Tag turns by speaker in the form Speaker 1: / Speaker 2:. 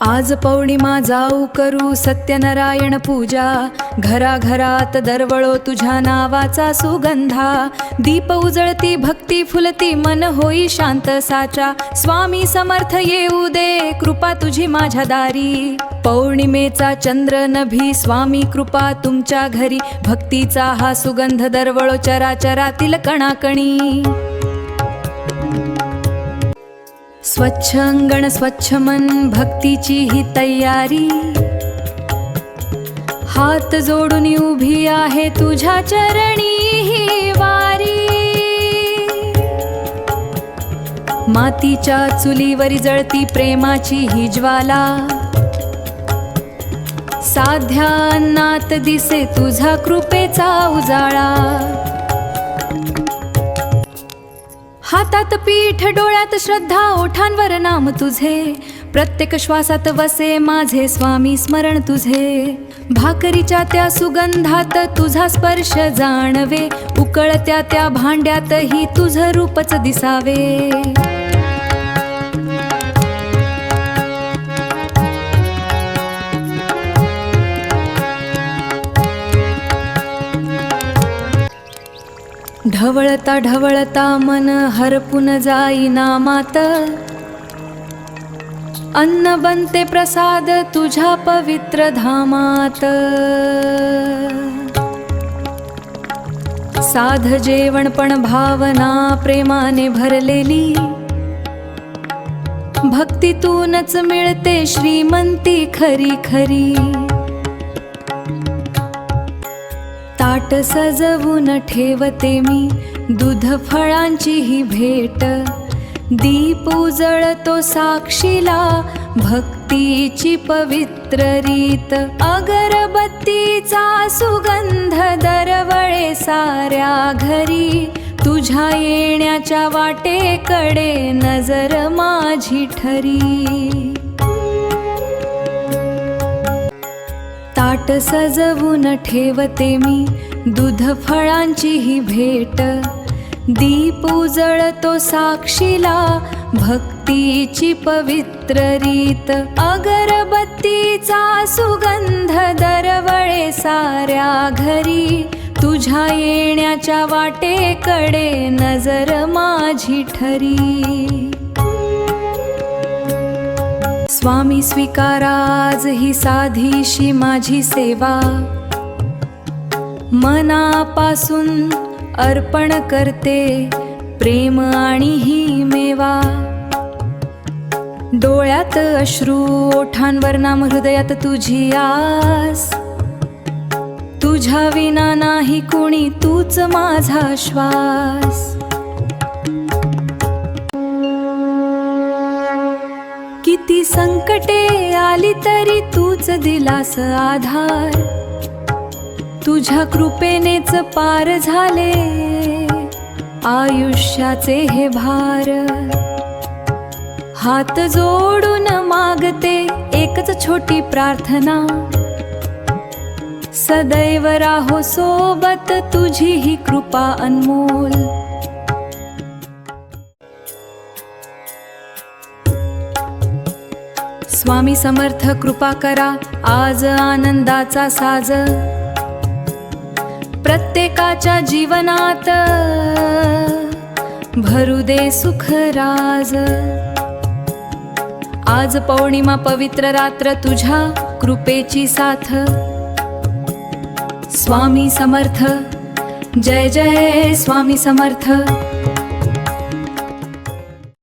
Speaker 1: आज पौर्णिमा जाऊ करू सत्यनारायण पूजा, घराघरात दरवळो तुझ्या नावाचा सुगंधा. दीप उजळती भक्ती फुलती मन होई शांत साचा. स्वामी समर्थ येऊ दे कृपा तुझी माझ्या दारी. पौर्णिमेचा चंद्र नभी स्वामी कृपा तुमच्या घरी. भक्तीचा हा सुगंध दरवळो चराचरातील कणाकणी. स्वच्छ अंगण स्वच्छ मन भक्तीची ही तयारी. हात जोडून उभी आहे तुझ्या चरणी ही वारी. मातीच्या चुलीवरी जळती प्रेमाची ही ज्वाला. साध्या अन्नात दिसे तुझा कृपेचा उजाळा. हातात पीठ डोळ्यात श्रद्धा ओठांवर नाम तुझे. प्रत्येक श्वासात वसे माझे स्वामी स्मरण तुझे. भाकरीच्या त्या सुगंधात तुझा स्पर्श जाणवे. उकळत्या त्या भांड्यातही तुझं रूपच दिसावे. ढवळता ढवळता मन हरपून जाई नामात. अन्न बनते प्रसाद तुझ्या पवित्र धामात. साध जेवण पण भावना प्रेमाने भरलेली. भक्तीतूनच मिळते श्रीमंती खरी खरी. ताट सजवून ठेवते मी दूध फळांची ही भेट. दीप उजळतो साक्षीला भक्तीची पवित्र रीत. अगरबत्तीचा सुगंध दरवळे साऱ्या घरी. तुझ्या येण्याच्या वाटेकडे नजर माझी ठरी. ताट सजवून ठेवते मी दूध फळांची ही भेट. दीप उजळतो साक्षीला भक्तीची पवित्र रीत. अगरबत्तीचा सुगंध दरवळे साऱ्या घरी. तुझ्या येण्याच्या वाटेकडे नजर माझी ठरी. स्वामी स्वीकारा आज ही साधीशी माझी सेवा. मनापासून अर्पण करते प्रेम आणि ही मेवा. डोळ्यात अश्रू ओठांवर नाम हृदयात तुझी आस. तुझ्या विना नाही कुणी तूच माझा श्वास. किती संकटे आली तरी तूच दिलास आधार. तुझ्या कृपेनेच पार झाले आयुष्याचे हे भार. हात जोडून मागते एकच छोटी प्रार्थना. सदैव राहो सोबत तुझी ही कृपा अनमोल. स्वामी समर्थ कृपा करा आज आनंदाचा साज. प्रत्येकाच्या जीवनात भरू दे सुख राज. आज पौर्णिमा पवित्र रात्र तुझ्या कृपेची साथ. स्वामी समर्थ जय जय स्वामी समर्थ.